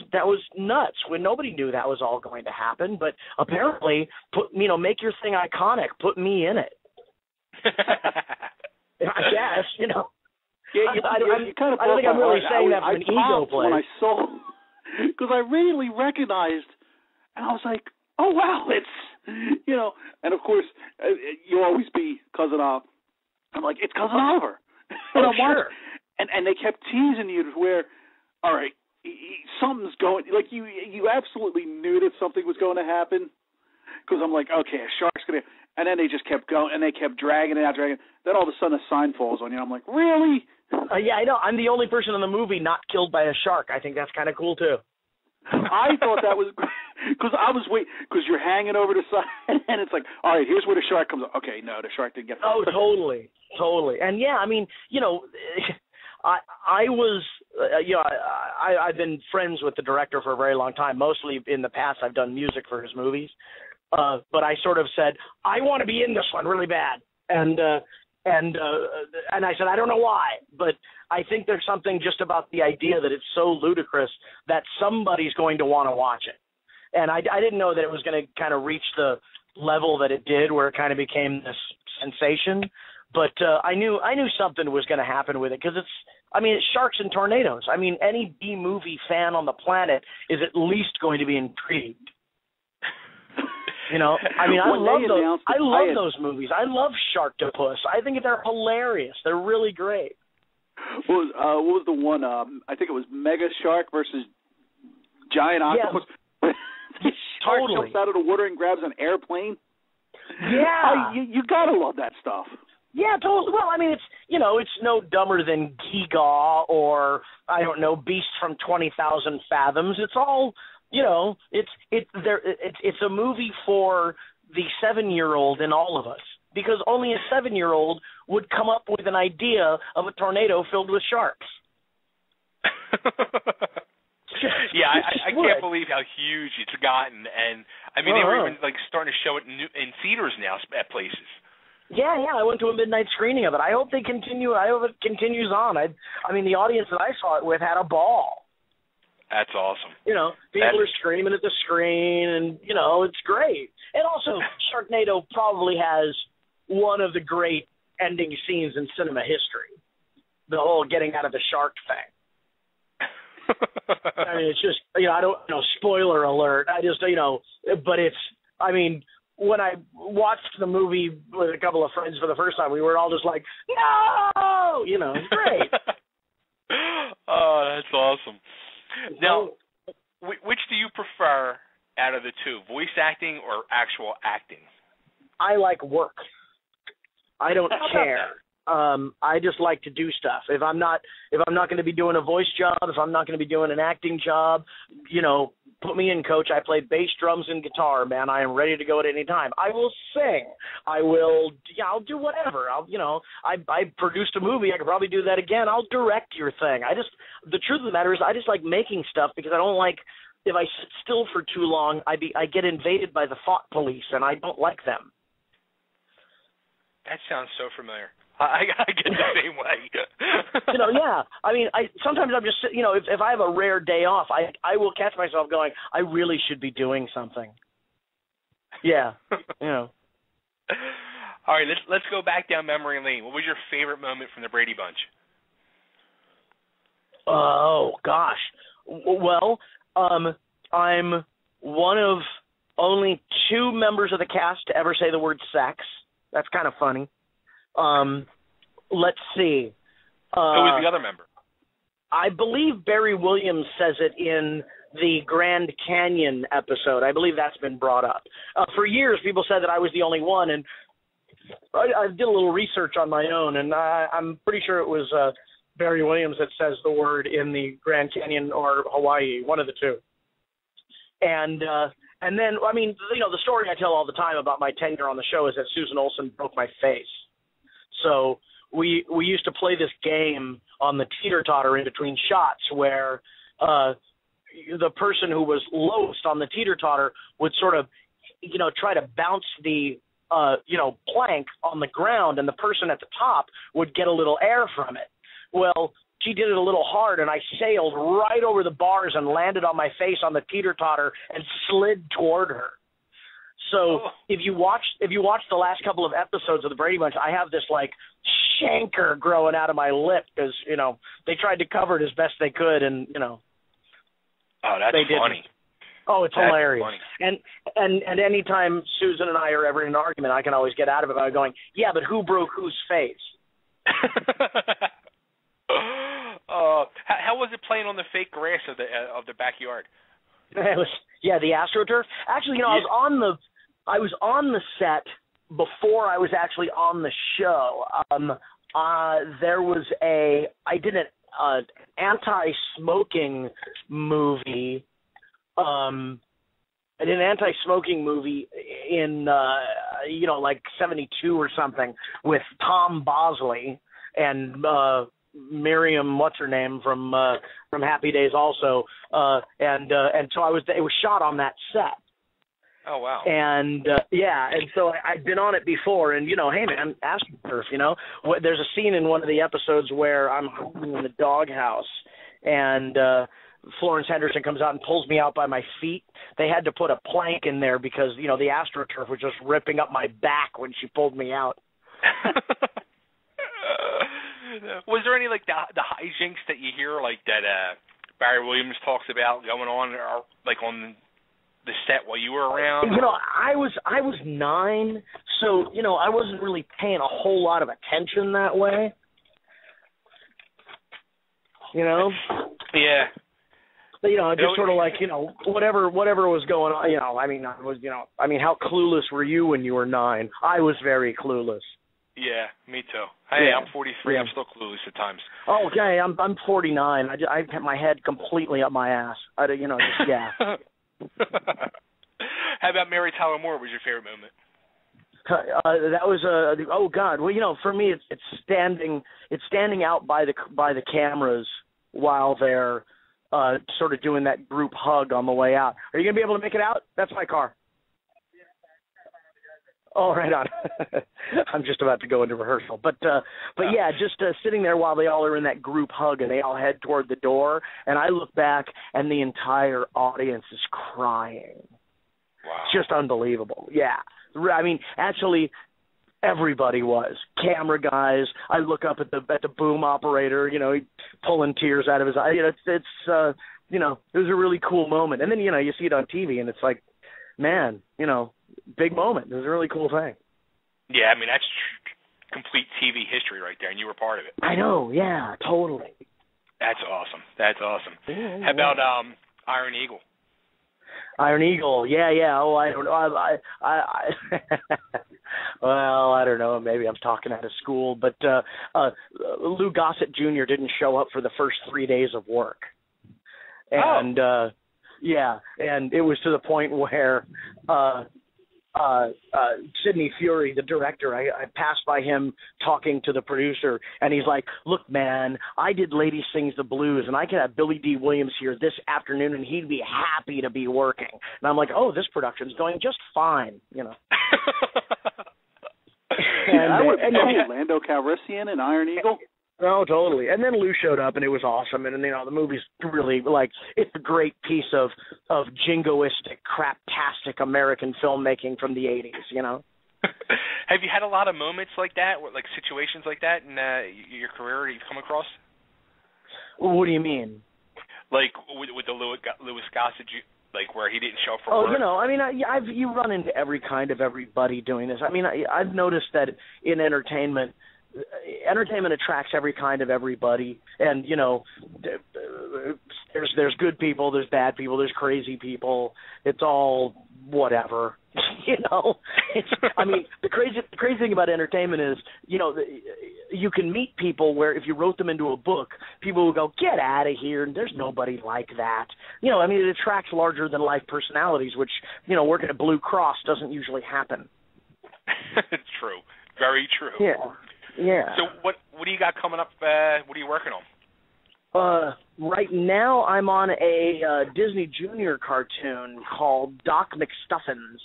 B: nuts when nobody knew that was all going to happen. But apparently, make your thing iconic. Put me in it. I guess,
C: Yeah, you kind of.
B: I don't think I'm really saying that from an ego play.
C: When I saw, because I immediately recognized, and I was like, "Oh wow, it's," And of course, you always be Cousin Oliver. I'm like, "It's Cousin Oliver." And
B: I'm sure.
C: And they kept teasing you to where, all right. Something's going, like you absolutely knew that something was going to happen, because I'm like, okay, a shark's going to, and then they just kept going, and they kept dragging it out. Then all of a sudden a sign falls on you. I'm like, really?
B: Yeah, I know. I'm the only person in the movie not killed by a shark. I think that's kind of cool, too.
C: I thought that was, because I was waiting, because you're hanging over the side, and it's like, all right, here's where the shark comes up. Okay, no, the shark didn't get.
B: Oh, totally. And yeah, I mean, I was, I've been friends with the director for a very long time. Mostly in the past, I've done music for his movies. But I sort of said, I want to be in this one really bad. And I said, I don't know why, but I think there's something just about the idea that it's so ludicrous that somebody's going to want to watch it. And I didn't know that it was going to kind of reach the level that it did, where it kind of became this sensation. But I knew something was going to happen with it, because it's sharks and tornadoes. I mean, any B-movie fan on the planet is at least going to be intrigued. I love those movies. I love Sharktopus. I think they're hilarious. They're really great.
C: What was the one? I think it was Mega Shark versus Giant Octopus.
B: Yeah.
C: The shark
B: Totally.
C: jumps out of the water and grabs an airplane.
B: Yeah.
C: You gotta love that stuff.
B: Yeah, totally. Well, I mean, it's no dumber than Giga or, I don't know, Beast from 20,000 Fathoms. It's all, it's a movie for the 7-year-old in all of us, because only a 7-year-old would come up with an idea of a tornado filled with sharks.
A: Yeah, I can't believe how huge it's gotten, and I mean, they were even like starting to show it in theaters now at places.
B: Yeah, I went to a midnight screening of it. I hope they continue. I hope it continues on. I mean, the audience that I saw it with had a ball.
A: That's awesome.
B: People are screaming at the screen, and it's great. And also, Sharknado probably has one of the great ending scenes in cinema history. The whole getting out of the shark thing. I mean, it's just, I don't know, spoiler alert. I just, but it's, I mean, when I watched the movie with a couple of friends for the first time, we were all just like, no! It's great.
A: Oh, that's awesome. Now, which do you prefer out of the two, voice acting or actual acting?
B: I like work. I don't care. I just like to do stuff. If I'm not going to be doing a voice job, if I'm not going to be doing an acting job, put me in, coach. I play bass, drums, and guitar, man. I am ready to go at any time. I will sing. I'll do whatever. I produced a movie. I could probably do that again. I'll direct your thing. The truth of the matter is I just like making stuff because I don't like, if I sit still for too long, I get invaded by the thought police, and I don't like them.
A: That sounds so familiar. I get the same way.
B: Yeah. I mean, sometimes I'm just, if I have a rare day off, I will catch myself going, I really should be doing something. Yeah.
A: All right, let's go back down memory lane. What was your favorite moment from the Brady Bunch?
B: Oh gosh. Well, I'm one of only 2 members of the cast to ever say the word sex. That's kind of funny. Let's see.
A: Who was the other member?
B: I believe Barry Williams says it in the Grand Canyon episode. I believe that's been brought up. For years, people said that I was the only one, and I did a little research on my own, and I'm pretty sure it was Barry Williams that says the word in the Grand Canyon or Hawaii, one of the two. And then, I mean, the story I tell all the time about my tenure on the show is that Susan Olsen broke my face. So we used to play this game on the teeter-totter in between shots where the person who was lowest on the teeter-totter would sort of, try to bounce the, plank on the ground, and the person at the top would get a little air from it. Well, she did it a little hard, and I sailed right over the bars and landed on my face on the teeter-totter and slid toward her. So if you watch the last couple of episodes of the Brady Bunch, I have this like chancre growing out of my lip because they tried to cover it as best they could, and
A: Oh, that's funny.
B: Oh, it's hilarious.
A: Funny.
B: And anytime Susan and I are ever in an argument, I can always get out of it by going, yeah, but who broke whose face?
A: How was it playing on the fake grass of the backyard?
B: It was, the AstroTurf. Actually, I was on the set before I was actually on the show. There was I did an anti-smoking movie. I did an anti-smoking movie in like 72 or something with Tom Bosley and Miriam, what's her name from Happy Days also, and so it was shot on that set.
A: Oh wow!
B: And and so I'd been on it before, and hey man, AstroTurf, there's a scene in one of the episodes where I'm hiding in the doghouse, and Florence Henderson comes out and pulls me out by my feet. They had to put a plank in there because the AstroTurf was just ripping up my back when she pulled me out.
A: Was there any like the hijinks that you hear like that Barry Williams talks about going on or like on the set while you were around?
B: I was 9, so I wasn't really paying a whole lot of attention that way.
A: Yeah.
B: Just sort of like whatever was going on. How clueless were you when you were 9? I was very clueless.
A: Yeah, me too. Hey, I'm 43. I'm still clueless at times.
B: Oh, okay, I'm 49. I have my head completely up my ass. How
A: about Mary Tyler Moore? Was your favorite moment?
B: That was oh God. Well, for me, it's standing out by the cameras while they're sort of doing that group hug on the way out. Are you gonna be able to make it out? That's my car. Oh, right on. I'm just about to go into rehearsal, but yeah, just sitting there while they all are in that group hug and they all head toward the door, and I look back and the entire audience is crying.
A: Wow.
B: It's just unbelievable. Yeah, I mean, actually, everybody was. Camera guys. I look up at the boom operator. He pulling tears out of his eye. It was a really cool moment. And then you see it on TV, and it's like, man, big moment. It was a really cool thing.
A: Yeah, I mean, that's complete TV history right there, and you were part of it.
B: I know, yeah, totally.
A: That's awesome. Yeah, how about Iron Eagle?
B: Iron Eagle, yeah. Oh, I don't know. well, I don't know, maybe I'm talking out of school, but Lou Gossett Jr. didn't show up for the first 3 days of work. And, yeah, and it was to the point where Sidney Furie, the director, I passed by him talking to the producer, and he's like, look, man, I did Lady Sings the Blues, and I can have Billy D. Williams here this afternoon, and he'd be happy to be working. And I'm like, oh, this production's going just fine, you know.
C: and Lando Calrissian and Iron Eagle.
B: Oh, totally. And then Lou showed up, and it was awesome. And you know, the movie's really it's a great piece of jingoistic, craptastic American filmmaking from the '80s. You know.
A: Have you had a lot of moments like that, like situations like that in your career you've come across?
B: What do you mean?
A: Like with the Louis Gossett, like where he didn't show up for work?
B: You know, I mean, you run into every kind of everybody doing this. I mean, I've noticed that in entertainment attracts every kind of everybody, and you know, there's good people, there's bad people, there's crazy people. It's all whatever, you know. I mean, the crazy thing about entertainment is, you know, you can meet people where if you wrote them into a book, people will go, get out of here, and there's nobody like that. You know, I mean, it attracts larger than life personalities, which, you know, working at Blue Cross doesn't usually happen.
A: It's true, very true.
B: Yeah. Yeah.
A: So what do you got coming up? What are you working on?
B: Right now I'm on a Disney Junior cartoon called Doc McStuffins,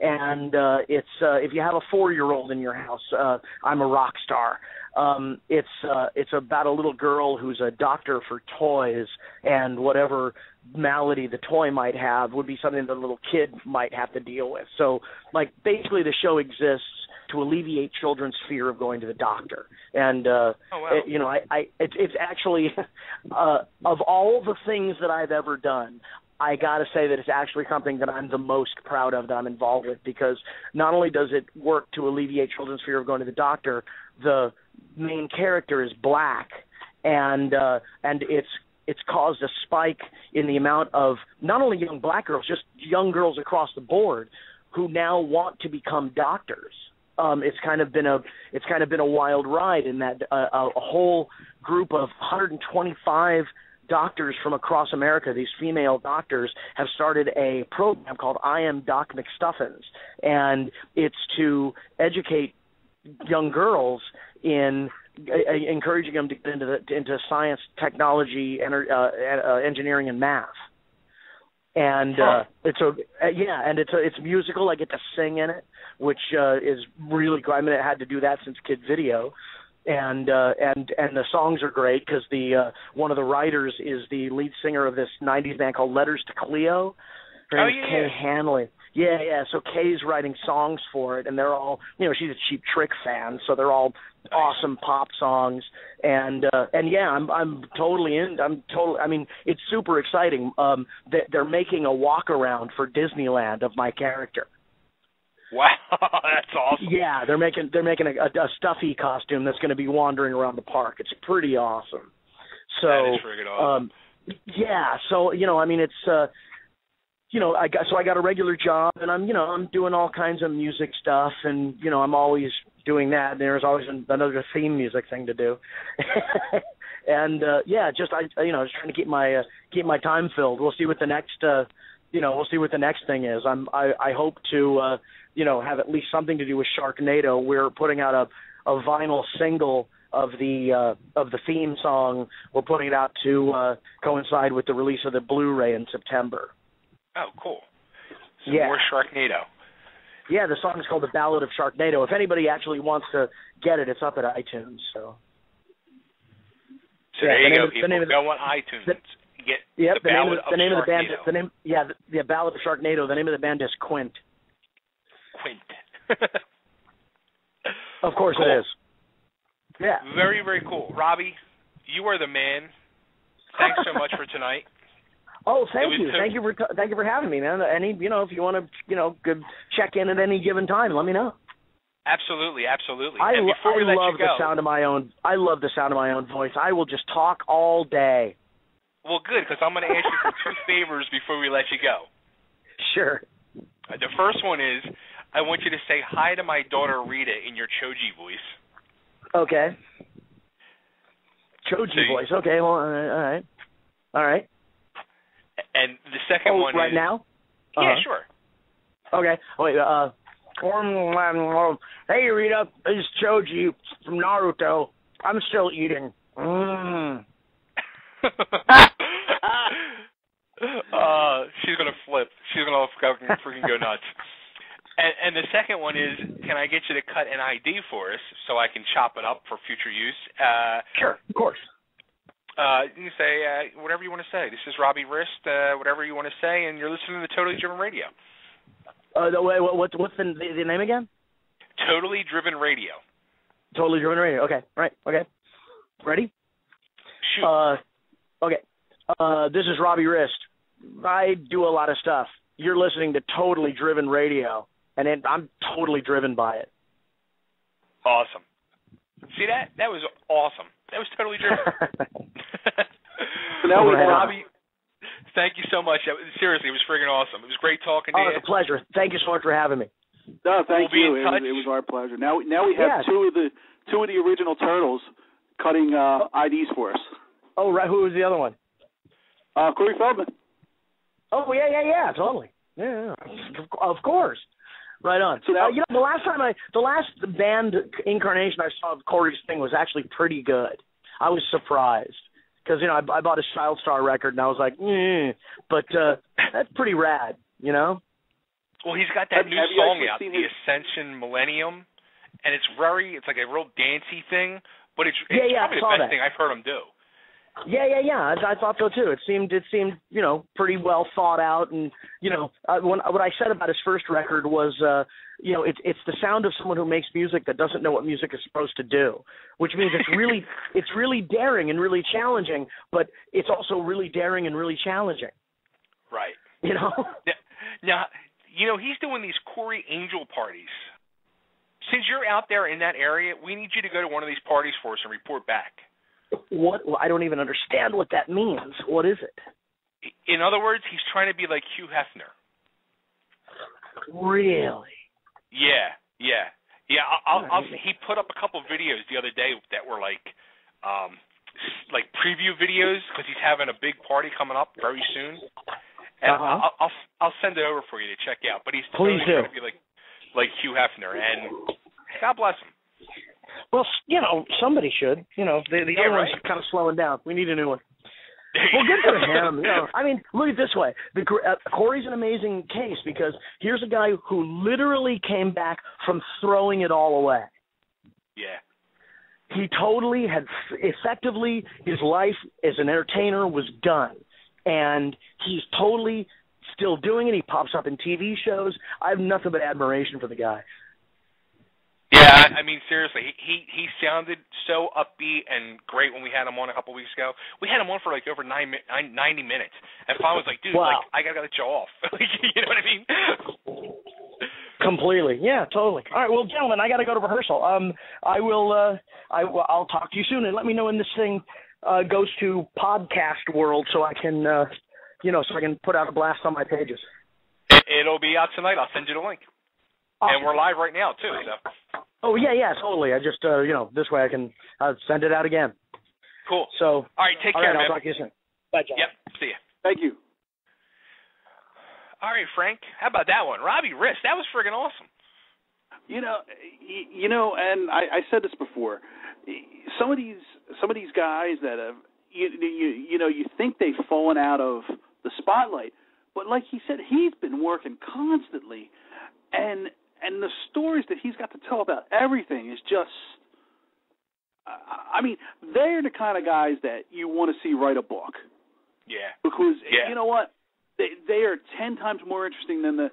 B: and it's if you have a 4-year-old in your house, I'm a rock star. It's about a little girl who's a doctor for toys, and whatever malady the toy might have would be something that a little kid might have to deal with. So, like, basically the show exists to alleviate children's fear of going to the doctor. And, you know, it's actually, of all the things that I've ever done, I got to say that it's actually something that I'm the most proud of that I'm involved with, because not only does it work to alleviate children's fear of going to the doctor, the main character is black, and it's caused a spike in the amount of not only young black girls, just young girls across the board who now want to become doctors. It's kind of been a wild ride in that a whole group of 125 doctors from across America, these female doctors, have started a program called I Am Doc McStuffins, and it's to educate young girls in encouraging them to get into science, technology, engineering, and math. And it's musical. I get to sing in it, which is really cool. I mean, I had to do that since Kid Video, and the songs are great because the one of the writers is the lead singer of this '90s band called Letters to Cleo. Her name is Kay Hanley. Yeah. So Kay's writing songs for it, and they're all, you know, she's a Cheap Trick fan, so they're all awesome pop songs. And yeah, I'm totally in. I mean, it's super exciting. They're making a walk around for Disneyland of my character.
A: Wow, that's awesome.
B: Yeah, they're making a stuffy costume that's going to be wandering around the park. It's pretty awesome. So
A: that is friggin' awesome.
B: Yeah, so you know, I mean, it's. You know, I got a regular job, and I'm doing all kinds of music stuff, and you know, I'm always doing that. And there's always another theme music thing to do, and just just trying to keep my time filled. We'll see what the next thing is. I hope to have at least something to do with Sharknado. We're putting out a vinyl single of the theme song. We're putting it out to coincide with the release of the Blu-ray in September.
A: Oh, cool. So
B: yeah.
A: More Sharknado.
B: Yeah, the song is called The Ballad of Sharknado. If anybody actually wants to get it, it's up at iTunes. So
A: there you go, people. Go on iTunes. The Ballad of Sharknado.
B: The Ballad of Sharknado. The name of the band is Quint.
A: Quint.
B: Of course
A: cool.
B: It is. Yeah.
A: Very, very cool. Robbie, you are the man. Thanks so much for tonight.
B: Oh, thank you. Thank you for having me, man. If you want to, check in at any given time, let me know.
A: Absolutely.
B: I love the sound of my own voice. I will just talk all day.
A: Well, good, because I'm going to ask you for 2 favors before we let you go.
B: Sure.
A: The first one is, I want you to say hi to my daughter Rita in your Choji voice.
B: Okay. Choji voice. Okay, well, all right.
A: And the second one
B: right
A: is...
B: now?
A: Yeah, sure.
B: Okay. Wait, hey, Rita, this is Choji from Naruto. I'm still eating.
A: She's going to flip. She's going to freaking go nuts. And the second one is, can I get you to cut an ID for us so I can chop it up for future use?
B: Sure, of course.
A: You can say whatever you want to say. This is Robbie Rist, whatever you want to say, and you're listening to Totally Driven Radio.
B: What's the name again?
A: Totally Driven Radio.
B: Totally Driven Radio. Okay, right. Okay. Ready?
A: Shoot.
B: Okay. This is Robbie Rist. I do a lot of stuff. You're listening to Totally Driven Radio, and I'm totally driven by it.
A: Awesome. See that? That was awesome. That was totally driven.
C: So now
A: Robbie, thank you so much. Seriously, it was friggin' awesome. It was great talking to you.
B: It's a pleasure. Thank you so much for having me.
C: No, thank you.
A: We'll be in touch.
C: It was our pleasure. Now we have two of the original Turtles cutting IDs for us.
B: Oh, right. Who was the other one?
C: Corey Feldman.
B: Oh, yeah, totally. Yeah, of course. Right on. So now, the last band incarnation I saw of Corey's thing was actually pretty good. I was surprised because I bought a Child Star record and I was like, but that's pretty rad,
A: Well, he's got that new song out, The Ascension Millennium, and it's like a real dancey thing, but it's probably the best thing I've heard him do.
B: Yeah. I thought so too. It seemed pretty well thought out, and what I said about his first record was it's the sound of someone who makes music that doesn't know what music is supposed to do, which means it's really daring and really challenging, but it's also really daring and really challenging.
A: Right. Now he's doing these Corey Angel parties. Since you're out there in that area, we need you to go to one of these parties for us and report back.
B: What? I don't even understand what that means. What is it?
A: In other words, he's trying to be like Hugh Hefner.
B: Really?
A: Yeah. He put up a couple of videos the other day that were like preview videos because he's having a big party coming up very soon. And I'll send it over for you to check out. But he's totally trying to be like Hugh Hefner, and God bless him.
B: Well, somebody should. The other one's kind of slowing down. We need a new one. Well, good for him. I mean, look at it this way. Corey's an amazing case because here's a guy who literally came back from throwing it all away.
A: Yeah.
B: He totally had effectively, his life as an entertainer was done. And he's totally still doing it. He pops up in TV shows. I have nothing but admiration for the guy.
A: Yeah, I mean, seriously, he sounded so upbeat and great when we had him on a couple weeks ago. We had him on for like over 90 minutes, and Fawn was like, dude,
B: wow.
A: I got to let you off. You know what I mean?
B: Completely. Yeah, totally. All right, well, gentlemen, I got to go to rehearsal. I'll talk to you soon, and let me know when this thing goes to podcast world so I can, so I can put out a blast on my pages.
A: It'll be out tonight. I'll send you the link. Awesome. And we're live right now, too. So.
B: Oh, yeah, totally. I just, this way I can send it out again.
A: Cool.
B: So,
A: all right, take care, man.
B: I'll talk to you soon. Bye, John.
A: Yep, see ya.
C: Thank you.
A: All right, Frank, how about that one? Robbie Rist, that was friggin' awesome.
C: And I said this before. Some of these guys that have, you think they've fallen out of the spotlight, but like he said, he's been working constantly, and the stories that he's got to tell about everything is just, I mean, they're the kind of guys that you want to see write a book.
A: Yeah.
C: Because you know what, they are 10 times more interesting than than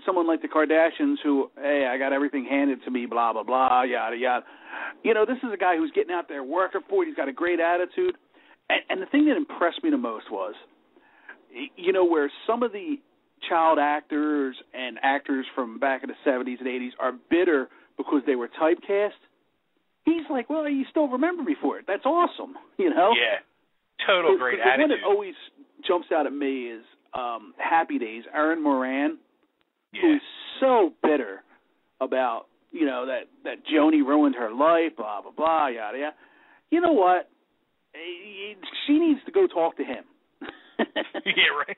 C: someone like the Kardashians who, hey, I got everything handed to me, blah, blah, blah, yada, yada. This is a guy who's getting out there working for it. He's got a great attitude. And the thing that impressed me the most was, where some of the child actors and actors from back in the 70s and 80s are bitter because they were typecast. He's like, well, you still remember me for it. That's awesome,
A: Yeah, total great attitude.
C: The one that always jumps out at me is Happy Days, Aaron Moran, who's so bitter about, that Joni ruined her life, blah, blah, blah, yada, yada. You know what? She needs to go talk to him.
A: Yeah, right.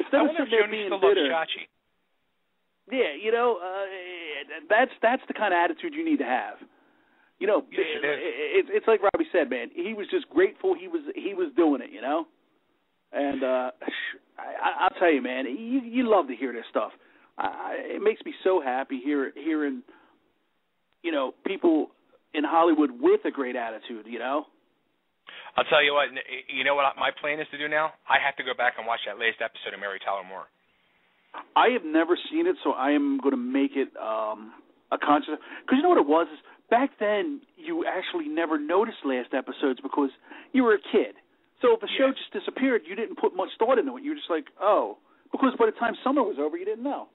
C: Instead
A: I
C: of
A: wonder if
C: sitting there
A: Joni
C: being
A: still
C: bitter.
A: loves Chachi.
C: Yeah, that's the kind of attitude you need to have.
A: Yes, it is.
C: It's like Robbie said, man. He was just grateful he was doing it, And I'll tell you, man, you love to hear this stuff. It makes me so happy hearing, people in Hollywood with a great attitude,
A: I'll tell you what. You know what my plan is to do now? I have to go back and watch that latest episode of Mary Tyler Moore.
C: I have never seen it, so I am going to make it a conscious. Because you know what it was? Is back then, you actually never noticed last episodes because you were a kid. So if the show just disappeared, you didn't put much thought into it. You were just like, oh. Because by the time summer was over, you didn't know.